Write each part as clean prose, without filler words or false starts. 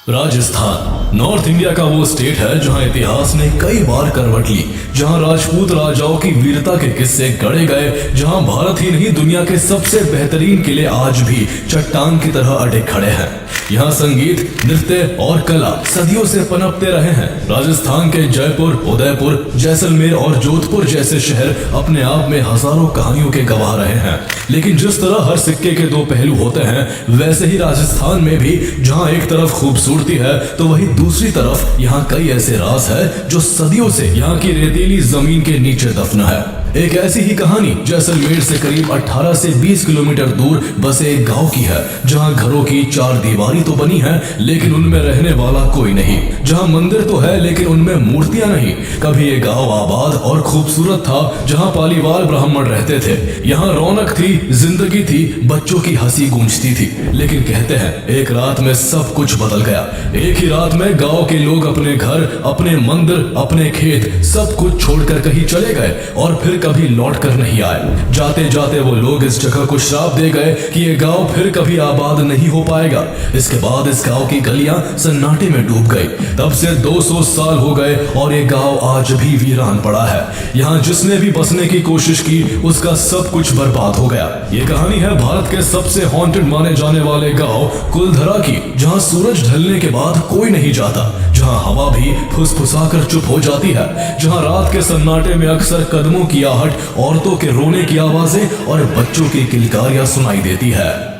Rajasthan north India का वो state है जहां इतिहास ने कई बार करवट ली, जहां राजपूत राजाओं की वीरता के किस्से गढ़े गए, जहां भारत ही नहीं दुनिया के सबसे बेहतरीन किले आज भी चट्टान की तरह अड़े खड़े हैं। यहाँ संगीत, नृत्य और कला सदियों से पनपते रहे हैं। राजस्थान के जयपुर, उदयपुर, जैसलमेर और जोधपुर जैसे शहर अपने आप में हजारों कहानियों के गवाह रहे हैं। लेकिन जिस तरह हर सिक्के के दो पहलू होते हैं, वैसे ही राजस्थान में भी जहाँ एक तरफ खूबसूरती है तो वही दूसरी तरफ यहाँ कई ऐसे राज है जो सदियों से यहाँ की रेतीली जमीन के नीचे दफन है। एक ऐसी ही कहानी जैसलमेर से करीब 18 से 20 किलोमीटर दूर बसे एक गांव की है, जहां घरों की चार दीवारी तो बनी है लेकिन उनमें रहने वाला कोई नहीं, जहां मंदिर तो है लेकिन उनमें मूर्तियां नहीं। कभी ये गांव आबाद और खूबसूरत था, जहां पालीवाल ब्राह्मण रहते थे। यहाँ रौनक थी, जिंदगी थी, बच्चों की हंसी गूंजती थी। लेकिन कहते हैं एक रात में सब कुछ बदल गया। एक ही रात में गाँव के लोग अपने घर, अपने मंदिर, अपने खेत सब कुछ छोड़कर कहीं चले गए और फिर कभी लौट कर नहीं आए। जाते जाते वो लोग इस जगह को श्राप दे गए कि ये गांव फिर कभी आबाद नहीं हो पाएगा। इसके बाद इस गांव की गलियां सन्नाटे में डूब गई। तब से 200 साल हो गए और ये गांव आज भी वीरान पड़ा है। यहाँ जिसने भी बसने की कोशिश की उसका सब कुछ बर्बाद हो गया। ये कहानी है भारत के सबसे हॉन्टेड माने जाने वाले गाँव कुलधरा की, जहाँ सूरज ढलने के बाद कोई नहीं जाता, जहाँ हवा भी फुसफुसाकर चुप हो जाती है, जहाँ रात के सन्नाटे में अक्सर कदमों की आहट, औरतों के रोने की आवाजें और बच्चों की किलकारियां सुनाई देती है।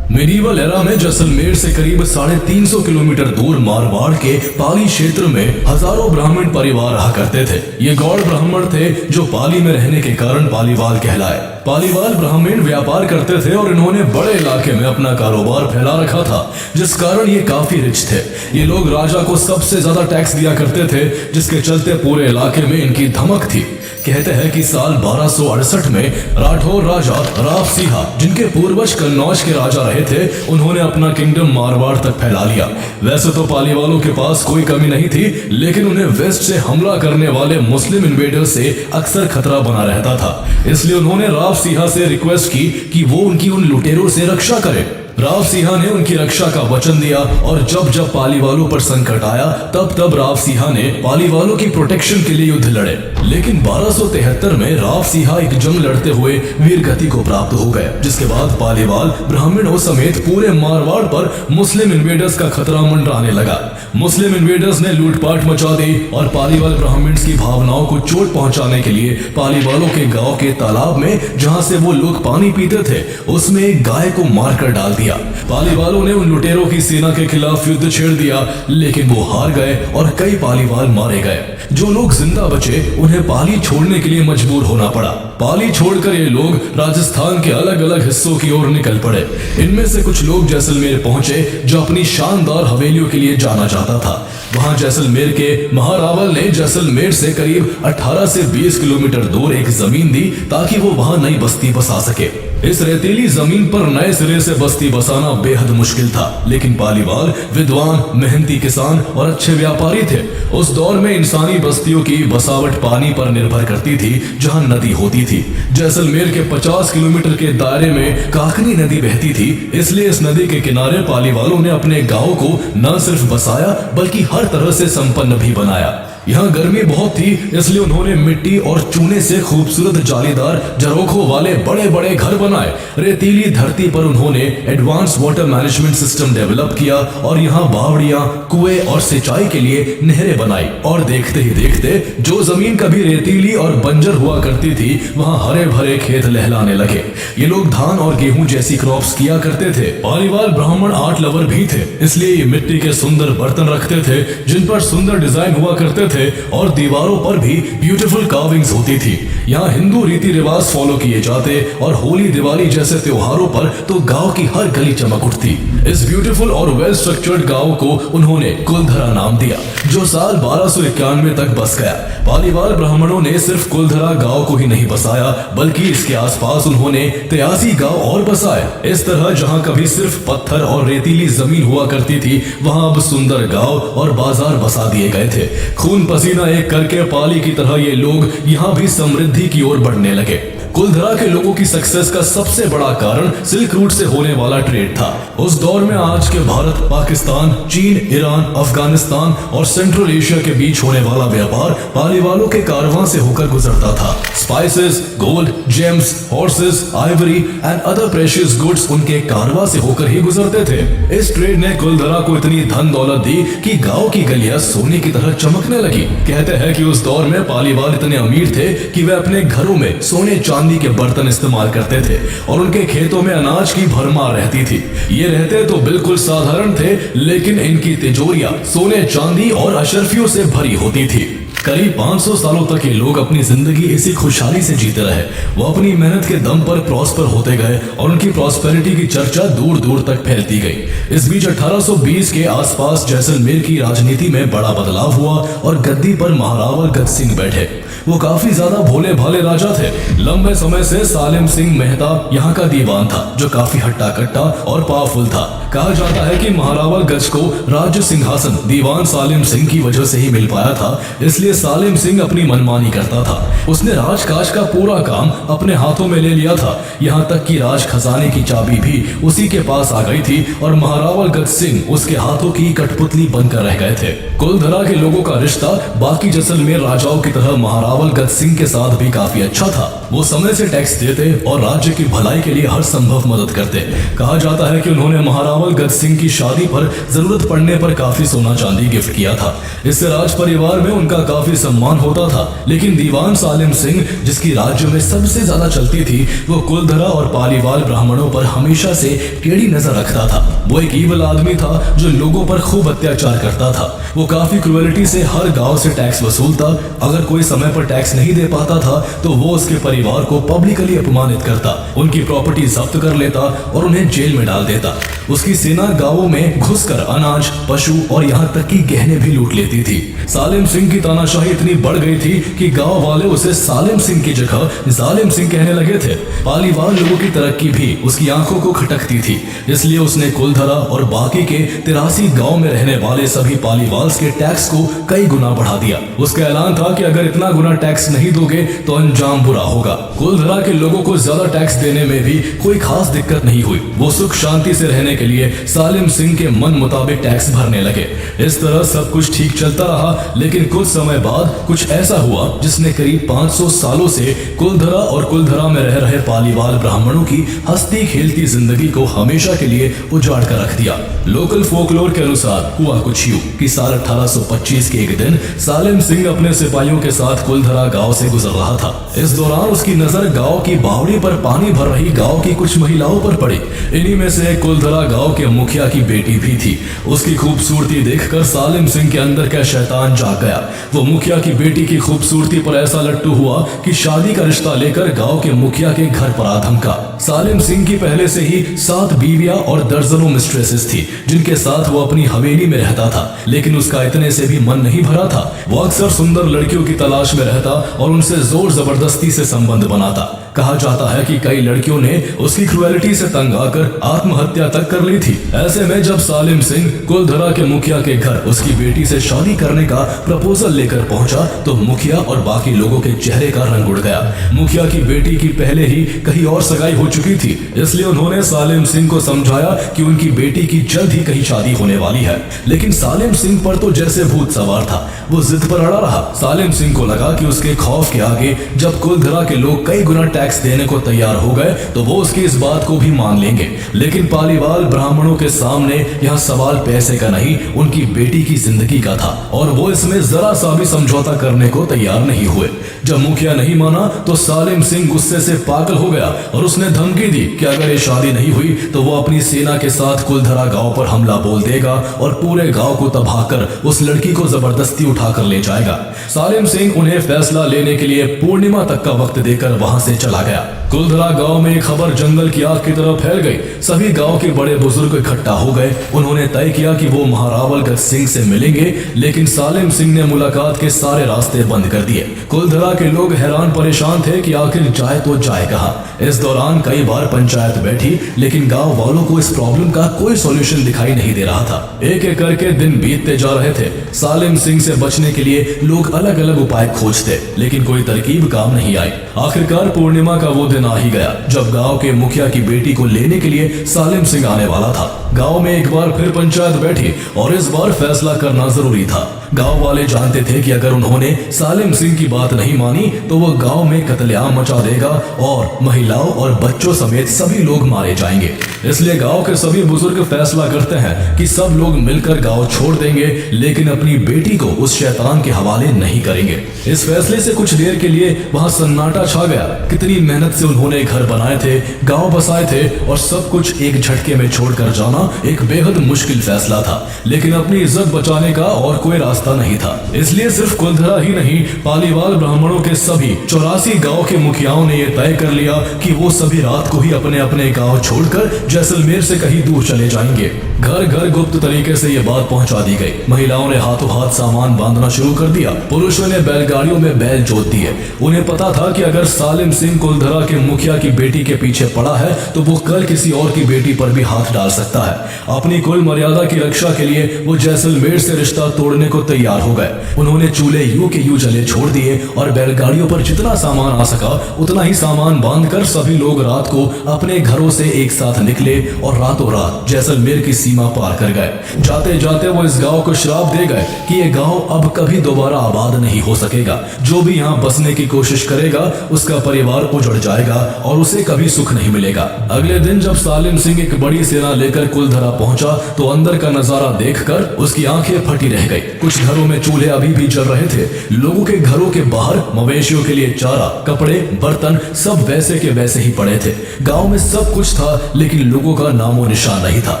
मेडिवल एरा में जैसलमेर से करीब 350 किलोमीटर दूर मारवाड़ के पाली क्षेत्र में हजारों ब्राह्मण परिवार रहा करते थे। ये गौड़ ब्राह्मण थे जो पाली में रहने के कारण पालीवाल कहलाए। पालीवाल ब्राह्मण व्यापार करते थे और इन्होंने बड़े इलाके में अपना कारोबार फैला रखा था, जिस कारण ये काफी रिच थे। ये लोग राजा को सबसे ज्यादा टैक्स दिया करते थे, जिसके चलते पूरे इलाके में इनकी धमक थी। कहते हैं कि साल 1268 में राठौर राजा राव सिंह, जिनके पूर्वज कन्नौज के राजा रहे थे, उन्होंने अपना किंगडम मारवाड़ तक फैला लिया। वैसे तो पालीवालों के पास कोई कमी नहीं थी, लेकिन उन्हें वेस्ट से हमला करने वाले मुस्लिम इन्वेडर से अक्सर खतरा बना रहता था। इसलिए उन्होंने राव सिंह से रिक्वेस्ट की कि वो उनकी उन लुटेरों से रक्षा करे। राव सिंह ने उनकी रक्षा का वचन दिया और जब जब पालीवालों पर संकट आया तब तब राव सिंह ने पालीवालों की प्रोटेक्शन के लिए युद्ध लड़े। लेकिन 1273 में राव सिंह एक जंग लड़ते हुए वीर गति को प्राप्त हो गए, जिसके बाद पालीवाल ब्राह्मणों समेत पूरे मारवाड़ पर मुस्लिम इन्वेडर्स का खतरा मंडराने लगा। मुस्लिम इन्वेडर्स ने लूटपाट मचा दी और पालीवाल ब्राह्मण्स की भावनाओं को चोट पहुंचाने के लिए पालीवालों के गांव के तालाब में, जहां से वो लोग पानी पीते थे, उसमें एक गाय को मारकर डाल दिया। पालीवालों ने उन लुटेरों की सेना के खिलाफ युद्ध छेड़ दिया, लेकिन वो हार गए और कई पालीवाल मारे गए। जो लोग जिंदा बचे उन्हें पाली छोड़ने के लिए मजबूर होना पड़ा। पाली छोड़कर ये लोग राजस्थान के अलग अलग हिस्सों की ओर निकल पड़े। इनमें से कुछ लोग जैसलमेर पहुंचे, जो अपनी शानदार हवेलियों के लिए जाना जाता था। वहां जैसलमेर के महारावल ने जैसलमेर से करीब 18 से 20 किलोमीटर दूर एक जमीन दी ताकि वो वहां नई बस्ती बसा सके। इस रेतीली जमीन पर नए सिरे से बस्ती बसाना बेहद मुश्किल था, लेकिन पालीवाल विद्वान, मेहनती किसान और अच्छे व्यापारी थे। उस दौर में इंसानी बस्तियों की बसावट पानी पर निर्भर करती थी, जहां नदी होती थी। जैसलमेर के 50 किलोमीटर के दायरे में काकनी नदी बहती थी, इसलिए इस नदी के किनारे पालीवालों ने अपने गांव को न सिर्फ बसाया बल्कि हर तरह से संपन्न भी बनाया। यहाँ गर्मी बहुत थी, इसलिए उन्होंने मिट्टी और चूने से खूबसूरत जालीदार झरोखों वाले बड़े बड़े घर बनाए। रेतीली धरती पर उन्होंने advance water management system develop किया और यहाँ बावड़ियां, कुएं और सिंचाई के लिए नहरें बनाई। और देखते ही देखते जो जमीन कभी रेतीली और बंजर हुआ करती थी, वहाँ हरे भरे खेत लहलाने लगे। ये लोग धान और गेहूं जैसी क्रॉप्स किया करते थे। पालीवाल ब्राह्मण आर्ट लवर भी थे, इसलिए ये मिट्टी के सुंदर बर्तन रखते थे जिन पर सुंदर डिजाइन हुआ करते थे और दीवारों पर भी ब्यूटीफुल कार्विंग्स होती थी। यहाँ हिंदू रीति रिवाज फॉलो किए जाते और होली, दिवाली जैसे त्योहारों पर तो गांव की हर गली चमक उठती। इस ब्यूटीफुल और वेल स्ट्रक्चर्ड गांव को उन्होंने कुलधरा नाम दिया, जो साल 1291 तक बस गया। पालीवाल ब्राह्मणों ने सिर्फ कुलधरा गांव को ही नहीं बसाया, बल्कि इसके आसपास उन्होंने 83 गांव और बसाए। इस तरह जहां कभी सिर्फ पत्थर और रेतीली जमीन हुआ करती थी, वहां अब सुंदर गांव और बाजार बसा दिए गए थे। खून पसीना एक करके पाली की तरह ये लोग यहाँ भी समृद्धि की ओर बढ़ने लगे। कुलधरा के लोगों की सक्सेस का सबसे बड़ा कारण सिल्क रूट से होने वाला ट्रेड था। उस दौर में आज के भारत, पाकिस्तान, चीन, ईरान, अफगानिस्तान और सेंट्रल एशिया के बीच होने वाला व्यापार पालीवालों के कारवां से होकर गुजरता था। Spices, gold, James, horses, Ivory and other precious goods उनके कारवां से होकर ही गुजरते थे। इस ट्रेड ने कुलधरा को इतनी धन दौलत दी कि गांव की गलियां सोने की तरह चमकने लगी। कहते हैं कि उस दौर में पालीवाल इतने अमीर थे कि वे अपने घरों में सोने चांदी के बर्तन इस्तेमाल करते थे और उनके खेतों में अनाज की भरमार रहती थी। ये रहते तो बिल्कुल साधारण थे, लेकिन इनकी तिजोरियां सोने, चांदी और अशरफियों से भरी होती थी। करीब 500 सालों तक ये लोग अपनी जिंदगी इसी खुशहाली से जीते रहे। वो अपनी मेहनत के दम पर प्रॉस्पर होते गए और उनकी प्रॉस्पेरिटी की चर्चा दूर दूर तक फैलती गई। इस बीच 1820 के आसपास जैसलमेर की राजनीति में बड़ा बदलाव हुआ और गद्दी पर महारावल गज सिंह बैठे। वो काफी ज्यादा भोले भाले राजा थे। लंबे समय से सालिम सिंह मेहता यहाँ का दीवान था, जो काफी हट्टा कट्टा और पावरफुल था। कहा जाता है कि महारावल गज को राज्य सिंहासन दीवान सालिम सिंह की वजह से ही मिल पाया था, इसलिए सालिम सिंह अपनी मनमानी करता था। उसने राजकाज का पूरा काम अपने हाथों में ले लिया था। यहाँ तक कि राज खजाने की चाबी भी उसी के पास आ गई थी और महारावल गज सिंह उसके हाथों की कठपुतली बनकर रह गए थे। कुलधरा के लोगों का रिश्ता बाकी जैसलमेर राजाओं की तरह महारावल गज सिंह के साथ भी काफी अच्छा था। वो समय से टैक्स देते और राज्य की भलाई के लिए हर संभव मदद करते। कहा जाता है कि उन्होंने महारावल गज सिंह की शादी पर जरूरत पड़ने पर काफी सोना चांदी गिफ्ट किया था। इससे राज परिवार में उनका काफी सम्मान होता था। लेकिन दीवान सालिम सिंह, जिसकी राज्य में सबसे ज्यादा चलती थी, वो कुलधरा और पालीवाल ब्राह्मणों पर हमेशा से टेढ़ी नजर रखता था। वो एक ईवल आदमी था जो लोगों पर खूब अत्याचार करता था। वो काफी क्रूएलिटी से हर गांव से टैक्स वसूलता। अगर कोई समय पर टैक्स नहीं दे पाता था तो वो उसके परिवार को पब्लिकली अपमानित करता, उनकी प्रॉपर्टी जब्त कर लेता और उन्हें जेल में डाल देता। उसकी सेना गांवों में घुसकर अनाज, पशु और यहाँ तक कि गहने भी लूट लेती थी। सालिम सिंह की तानाशाही इतनी बढ़ गई थी कि गांव वाले उसे सालिम सिंह की जगह जालिम सिंह कहने लगे थे। पालीवाल लोगों की तरक्की भी उसकी आंखों को खटकती थी, इसलिए उसने कुलधरा और बाकी के 83 गांव में रहने वाले सभी पालीवाल्स के टैक्स को कई गुना बढ़ा दिया। उसका ऐलान था कि अगर इतना गुना टैक्स नहीं दोगे तो अंजाम बुरा होगा। कुलधरा के लोगों को ज्यादा टैक्स देने में भी कोई खास दिक्कत नहीं हुई। वो सुख शांति से रहने के लिए सालिम सिंह के मन मुताबिक टैक्स भरने लगे। इस तरह सब कुछ ठीक चलता रहा, लेकिन कुछ समय बाद कुछ ऐसा हुआ जिसने करीब 500 सालों से कुलधरा और कुलधरा में रह रहे पालीवाल ब्राह्मणों की हंसती खेलती जिंदगी को हमेशा के लिए उजाड़ कर रख दिया। लोकल फोकलोर के अनुसार हुआ कुछ यूं कि साल 1825 के एक दिन सालिम सिंह अपने सिपाहियों के साथ कुलधरा गांव से गुजर रहा था। इस दौरान उसकी नजर गांव की बावड़ी पर पानी भर रही गांव की कुछ महिलाओं पर पड़ी। इन्हीं में से कुलधरा गांव के मुखिया की बेटी भी थी। उसकी खूबसूरती देखकर सालिम सिंह के अंदर का शैतान जाग गया। वो मुखिया की बेटी की खूबसूरती पर ऐसा लट्टू हुआ कि शादी का रिश्ता लेकर गांव के मुखिया के घर पर आ धमका। सालिम सिंह की पहले से ही 7 बीवियां और दर्जनों मिस्ट्रेसेस थी, जिनके साथ वो अपनी हवेली में रहता था। लेकिन उसका इतने से भी मन नहीं भरा था। वो अक्सर सुंदर लड़कियों की तलाश में रहता और उनसे जोर जबरदस्ती से संबंध बनाता। कहा जाता है कि कई लड़कियों ने उसकी क्रूएलिटी से तंग आकर आत्महत्या तक कर ली थी। ऐसे में जब सालिम सिंह कुलधरा के मुखिया के घर उसकी बेटी से शादी करने का प्रपोजल लेकर पहुंचा तो मुखिया और बाकी लोगों के चेहरे का रंग उड़ गया। मुखिया की बेटी की पहले ही कहीं और सगाई हो चुकी थी, इसलिए उन्होंने सालिम सिंह को समझाया कि उनकी बेटी की जल्द ही कहीं शादी होने वाली है। लेकिन सालिम सिंह पर तो जैसे भूत सवार था। वो जिद पर अड़ा रहा। सालिम सिंह को लगा कि उसके खौफ के आगे जब कुलधरा के लोग कई गुना टैक्स देने को तैयार हो गए तो वो उसकी इस बात को भी मान लेंगे। लेकिन पालीवाल ब्राह्मणों के सामने यहाँ सवाल पैसे का नहीं, उनकी बेटी की जिंदगी का था और वो इसमें जरा सा भी समझौता करने को तैयार नहीं हुए। जब मुखिया नहीं माना तो सालिम सिंह गुस्से से पागल हो गया और उसने धमकी दी कि अगर ये शादी नहीं हुई तो वो अपनी सेना के साथ कुलधरा गांव पर हमला बोल देगा और पूरे गांव को तबाह कर उस लड़की को जबरदस्ती उठाकर ले जाएगा। सालिम सिंह उन्हें फैसला लेने के लिए पूर्णिमा तक का वक्त देकर वहां से चला गया। कुलधरा गांव में खबर जंगल की आग की तरह फैल गई। सभी गांव के बड़े बुजुर्ग इकट्ठा हो गए। उन्होंने तय किया कि वो महारावल गज सिंह से मिलेंगे, लेकिन सालिम सिंह ने मुलाकात के सारे रास्ते बंद कर दिए। कुलधरा के लोग हैरान परेशान थे कि आखिर जाए तो जाए कहाँ। इस दौरान कई बार पंचायत बैठी, लेकिन गांव वालों को इस प्रॉब्लम का कोई सॉल्यूशन दिखाई नहीं दे रहा था। एक एक करके दिन बीतते जा रहे थे। सालिम सिंह से बचने के लिए लोग अलग अलग उपाय खोजते, लेकिन कोई तरकीब काम नहीं आई। आखिरकार पूर्णिमा का वो दिन आ ही गया जब गांव के मुखिया की बेटी को लेने के लिए सालिम सिंह आने वाला था। गांव में एक बार फिर पंचायत बैठी और इस बार फैसला करना जरूरी था। गांव वाले जानते थे कि अगर उन्होंने सालिम सिंह की बात नहीं मानी तो वह गांव में कत्लेआम मचा देगा और महिलाओं और बच्चों समेत सभी लोग मारे जाएंगे। इसलिए गांव के सभी बुजुर्ग फैसला करते हैं कि सब लोग मिलकर गांव छोड़ देंगे, लेकिन अपनी बेटी को उस शैतान के हवाले नहीं करेंगे। इस फैसले से कुछ देर के लिए वहां सन्नाटा छा गया। कितनी मेहनत से उन्होंने घर बनाए थे, गांव बसाए थे और सब कुछ एक झटके में छोड़कर जाना एक बेहद मुश्किल फैसला था, लेकिन अपनी इज्जत बचाने का और कोई रास्ता नहीं था। इसलिए सिर्फ कुलधरा ही नहीं, पालीवाल ब्राह्मणों के सभी 84 गांव के मुखियाओं ने यह तय कर लिया कि वो सभी रात को ही अपने अपने गांव छोड़कर जैसलमेर से कहीं दूर चले जाएंगे। घर घर गुप्त तरीके से ये बात पहुंचा दी गई। महिलाओं ने हाथों हाथ सामान बांधना शुरू कर दिया। पुरुषों ने बैलगाड़ियों में बैल जोत दिए। उन्हें पता था कि अगर सालिम सिंह कुलधरा के मुखिया की बेटी के पीछे पड़ा है तो वो कल किसी और की बेटी पर भी हाथ डाल सकता है। अपनी कुल मर्यादा की रक्षा के लिए वो जैसलमेर से रिश्ता तोड़ने को तैयार हो गए। उन्होंने चूल्हे यूं के यूं जले छोड़ दिए और बैलगाड़ियों पर जितना सामान आ सका उतना ही सामान बांधकर सभी लोग रात को अपने घरों से एक साथ निकले और रातों रात जैसलमेर की सीमा पार कर गए। जाते जाते वो इस गांव को श्राप दे गए कि ये गांव अब कभी दोबारा आबाद नहीं हो सकेगा। जो भी यहाँ बसने की कोशिश करेगा उसका परिवार उजड़ जाएगा और उसे कभी सुख नहीं मिलेगा। अगले दिन जब सालिम सिंह एक बड़ी सेना लेकर कुलधरा पहुंचा तो अंदर का नजारा देखकर उसकी आंखें फटी रह गई। कुछ घरों में चूल्हे अभी भी जल रहे थे। लोगों के घरों के बाहर मवेशियों के लिए चारा, कपड़े, बर्तन सब वैसे के वैसे ही पड़े थे। गांव में सब कुछ था, लेकिन लोगों का नामो निशान नहीं था।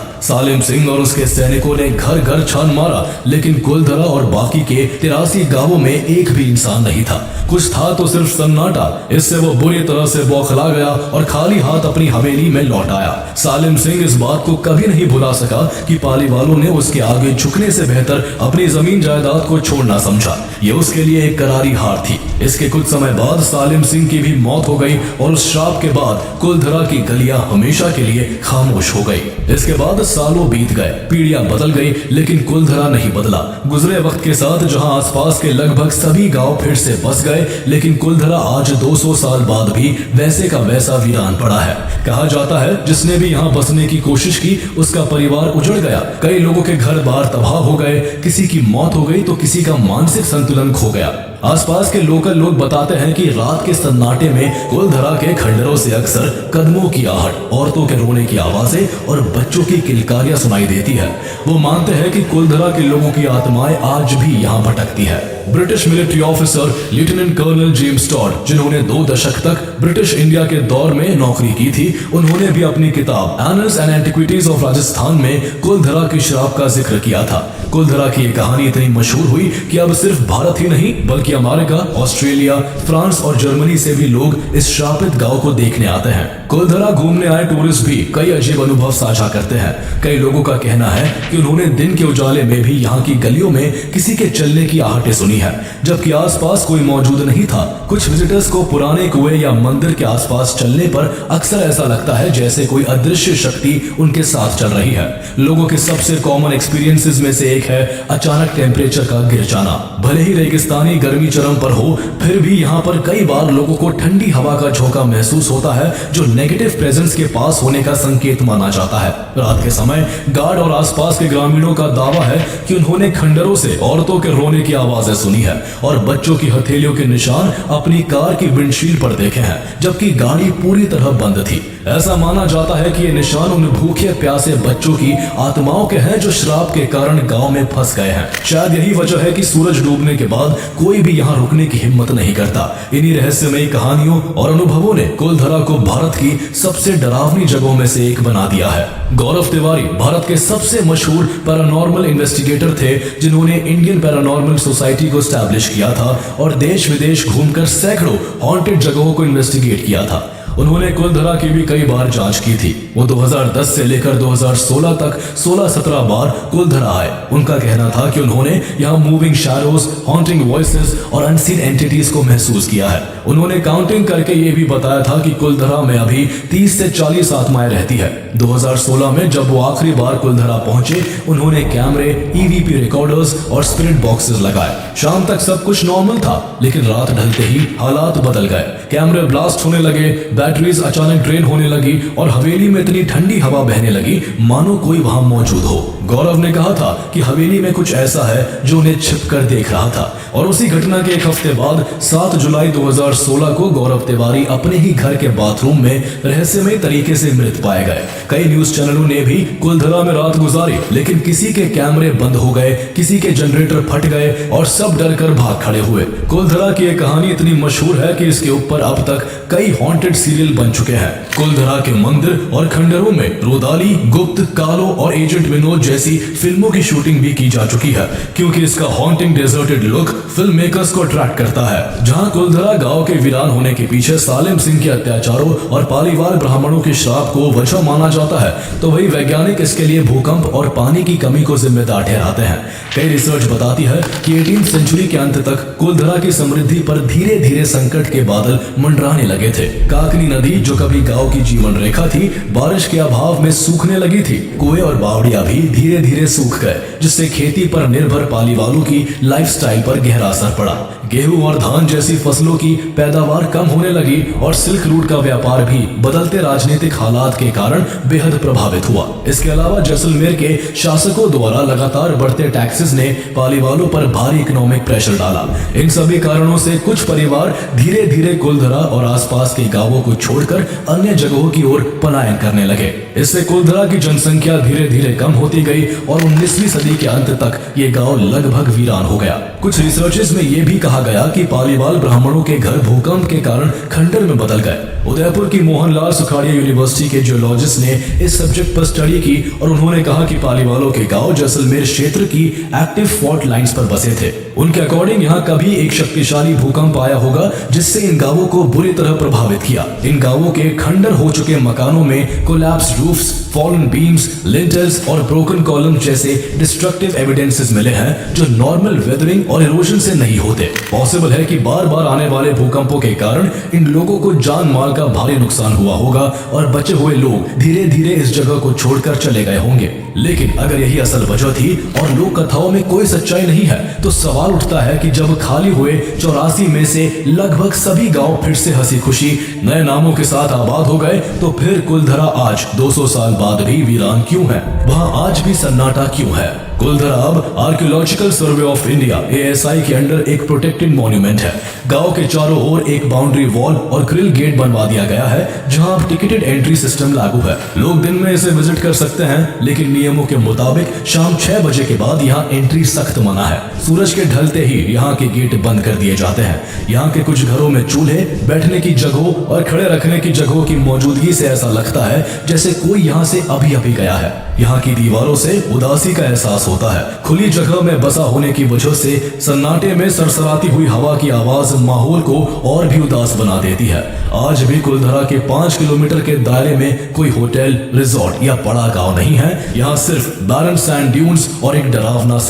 सालिम सिंह और उसके सैनिकों ने घर घर छान मारा, लेकिन कुलधरा और बाकी के 83 गांवों में एक भी इंसान नहीं था। कुछ था तो सिर्फ सन्नाटा। इससे वो बुरी तरह से बौखला गया और खाली हाथ अपनी हवेली में लौट आया। सालिम सिंह इस बात को कभी नहीं भुला सका कि पालीवालों ने उसके आगे झुकने से बेहतर अपनी जमीन जायदाद को छोड़ना समझा। ये उसके लिए एक करारी हार थी। इसके कुछ समय बाद सालिम सिंह की भी मौत हो गई और उस श्राप के बाद कुलधरा की गलियां हमेशा के लिए खामोश हो गई। इसके बाद सालों बीत गए, पीढ़ियां बदल गई, लेकिन कुलधरा नहीं बदला। गुजरे वक्त के साथ जहां आसपास के लगभग सभी गांव फिर से बस गए, लेकिन कुलधरा आज 200 साल बाद भी वैसे का वैसा वीरान पड़ा है। कहा जाता है जिसने भी यहाँ बसने की कोशिश की उसका परिवार उजड़ गया। कई लोगों के घर बार तबाह हो गए, किसी की मौत हो गई तो किसी का मानसिक संतुलन खो गया। आसपास के लोकल लोग बताते हैं कि रात के सन्नाटे में कुलधरा के खंडरों से अक्सर कदमों की आहट, औरतों के रोने की आवाजें और बच्चों की किलकारियां सुनाई देती है। वो मानते हैं कि कुलधरा के लोगों की आत्माएं आज भी यहाँ भटकती है। British military officer lieutenant colonel James Tod, जिन्होंने 2 दशक तक ब्रिटिश इंडिया के दौर में नौकरी की थी, उन्होंने भी अपनी किताब annuls and antiquities of Rajasthan में कुलधरा की श्राप का जिक्र किया था। कुलधरा की यह कहानी इतनी मशहूर हुई कि अब सिर्फ भारत ही नहीं बल्कि अमेरिका, ऑस्ट्रेलिया, फ्रांस और जर्मनी से भी लोग इस श्रापित गांव को देखने आते हैं। कुलधरा घूमने आए टूरिस्ट भी कई अजीब अनुभव साझा करते हैं। कई लोगों का कहना है कि उन्होंने दिन के उजाले में भी यहाँ की गलियों में किसी के चलने की आहटें सुनी है, जबकि आसपास कोई मौजूद नहीं था। कुछ विजिटर्स को पुराने कुएं या मंदिर के आसपास चलने पर अक्सर ऐसा लगता है जैसे कोई अदृश्य शक्ति उनके साथ चल रही है। लोगों के सबसे कॉमन एक्सपीरियंसेस में से एक है अचानक टेम्परेचर का गिर जाना। भले ही रेगिस्तानी गर्मी चरम पर हो, फिर भी यहाँ पर कई बार लोगों को ठंडी हवा का झोंका महसूस होता है, जो नेगेटिव प्रेजेंस के पास होने का संकेत माना जाता है। रात के समय गार्ड और आसपास के ग्रामीणों का दावा है कि उन्होंने खंडरों से औरतों के रोने की आवाजें सुनी है और बच्चों की हथेलियों के निशान अपनी कार की विंडशील्ड पर देखे हैं, जबकि गाड़ी पूरी तरह बंद थी। ऐसा माना जाता है कि ये निशान उन भूखे प्यासे बच्चों की आत्माओं के हैं जो श्राप के कारण गांव में फंस गए हैं। शायद यही वजह है कि सूरज डूबने के बाद कोई भी यहाँ रुकने की हिम्मत नहीं करता। इन्हीं रहस्यमयी कहानियों और अनुभवों ने कुलधरा को भारत की सबसे डरावनी जगहों में से एक बना दिया है। गौरव तिवारी भारत के सबसे मशहूर पैरानॉर्मल इन्वेस्टिगेटर थे, जिन्होंने इंडियन पैरानॉर्मल सोसाइटी को स्टैब्लिश किया था और देश विदेश घूमकर सैकड़ों हॉन्टेड जगहों को इन्वेस्टिगेट किया था। उन्होंने कुलधरा की भी कई बार जांच की थी। वो 2010 से लेकर 2016 तक 16-17 बार कुलधरा आए। उनका कहना था कि उन्होंने यहाँ मूविंग शैडोज, हॉन्टिंग वॉइसेस और अनसीन एंटिटीज को महसूस किया है। उन्होंने काउंटिंग करके ये भी बताया था कि कुलधरा में अभी 30 से 40 आत्माएं रहती है। 2016 में जब वो आखिरी बार कुलधरा पहुंचे, उन्होंने कैमरे, ईवीपी रिकॉर्डर्स और स्पिरिट बॉक्सेस लगाए। शाम तक सब कुछ नॉर्मल था, लेकिन रात ढलते ही हालात बदल गए। कैमरे ब्लास्ट होने लगे, बैटरीज अचानक ड्रेन होने लगी और हवेली में इतनी ठंडी हवा बहने लगी मानो कोई वहां मौजूद हो। गौरव ने कहा था कि हवेली में कुछ ऐसा है जो उन्हें छिपकर देख रहा था। और उसी घटना के एक हफ्ते बाद 7 जुलाई 2016 को गौरव तिवारी अपने ही घर के बाथरूम में रहस्यमय तरीके से मृत पाए गए। कई न्यूज चैनलों ने भी कुलधरा में रात गुजारी, लेकिन किसी के कैमरे बंद हो गए, किसी के जनरेटर फट गए और सब डर कर भाग खड़े हुए। कुलधरा की यह कहानी इतनी मशहूर है कि इसके ऊपर अब तक कई हॉन्टेड सीरियल बन चुके हैं। कुलधरा के मंदिर और खंडरों में रुदाली, गुप्त, कालो और एजेंट विनोद जैसी फिल्मों की शूटिंग भी की जा चुकी है, क्योंकि इसका haunting deserted look film makers को अट्रैक्ट करता है। जहां कुलधरा गांव के वीरान होने के पीछे सालिम सिंह के अत्याचारों और पालीवाल ब्राह्मणों के श्राप को वजह माना जाता है, तो वही वैज्ञानिक इसके लिए भूकंप और पानी की कमी को जिम्मेदार ठहराते हैं। कई रिसर्च बताती है कि 18वीं सेंचुरी के अंत तक कुलधरा की समृद्धि पर धीरे धीरे संकट के बादल मंडराने लगे थे। काकनी नदी, जो कभी गांव की जीवन रेखा थी, बारिश के अभाव में सूखने लगी थी। कुएं और बावड़िया भी धीरे धीरे सूख गए, जिससे खेती पर निर्भर पालीवालों की लाइफस्टाइल पर गहरा असर पड़ा। गेहूं और धान जैसी फसलों की पैदावार कम होने लगी और सिल्क रूट का व्यापार भी बदलते राजनीतिक हालात के कारण बेहद प्रभावित हुआ। इसके अलावा जैसलमेर के शासकों द्वारा लगातार बढ़ते टैक्सेस ने पालीवालों पर भारी इकोनॉमिक प्रेशर डाला। इन सभी कारणों से कुछ परिवार धीरे धीरे कुलधरा और आसपास के गांवों को छोड़कर अन्य जगहों की ओर पलायन करने लगे। इससे कुलधरा की जनसंख्या धीरे धीरे कम होती गई और 19वीं सदी के अंत तक ये गांव लगभग वीरान हो गया। कुछ रिसर्चेस में यह भी कहा गया कि पालीवाल ब्राह्मणों के घर भूकंप के कारण खंडर में बदल गए। उदयपुर की मोहनलाल सुखाड़िया यूनिवर्सिटी के जियोलॉजिस्ट ने इस सब्जेक्ट पर स्टडी की और उन्होंने कहा कि पालीवालों के गांव जैसलमेर क्षेत्र की एक्टिव फॉल्ट लाइंस पर बसे थे। उनके अकॉर्डिंग यहाँ कभी एक शक्तिशाली भूकंप आया होगा जिससे इन गांवों को बुरी तरह प्रभावित किया। इन गांवों के खंडर हो चुके मकानों में collapsed roofs, fallen beams, lintels और ब्रोकन कॉलम जैसे डिस्ट्रक्टिव एविडेंसेस मिले हैं जो नॉर्मल वेदरिंग और इरोजन से नहीं होते। पॉसिबल है कि बार बार आने वाले भूकंपों के कारण इन लोगों को जान माल का भारी नुकसान हुआ होगा और बचे हुए लोग धीरे धीरे इस जगह को छोड़कर चले गए होंगे। लेकिन अगर यही असल वजह थी और लोक कथाओं में कोई सच्चाई नहीं है, तो सवाल उठता है कि जब खाली हुए 84 में से लगभग सभी गांव फिर से हंसी खुशी नए नामों के साथ आबाद हो गए, तो फिर कुलधरा आज 200 साल बाद भी वीरान क्यों है? वहां आज भी सन्नाटा क्यों है? कुलधरा अब archaeological survey of India ASI के अंडर एक प्रोटेक्टेड मॉन्यूमेंट है। गांव के चारों ओर एक बाउंड्री वॉल और ग्रिल गेट बनवा दिया गया है, जहां अब टिकटेड एंट्री सिस्टम लागू है। लोग दिन में इसे विजिट कर सकते हैं, लेकिन नियमों के मुताबिक शाम 6 बजे के बाद यहाँ एंट्री सख्त मना है। सूरज के ढलते ही यहाँ के गेट बंद कर दिए जाते हैं। यहाँ के कुछ घरों में चूल्हे, बैठने की जगहों और खड़े रखने की जगहों की मौजूदगी से ऐसा लगता है जैसे कोई यहाँ से अभी अभी गया है। यहाँ की दीवारों से उदासी का एहसास होता है। खुली जगह में बसा होने की वजह से सन्नाटे में सरसराती हुई हवा की आवाज माहौल को और भी उदास बना देती है। आज भी कुलधरा के 5 किलोमीटर के दायरे में कोई होटल, रिजॉर्ट या बड़ा गांव नहीं है। यहाँ सिर्फ बैरन सैंड ड्यून्स और एक डरावना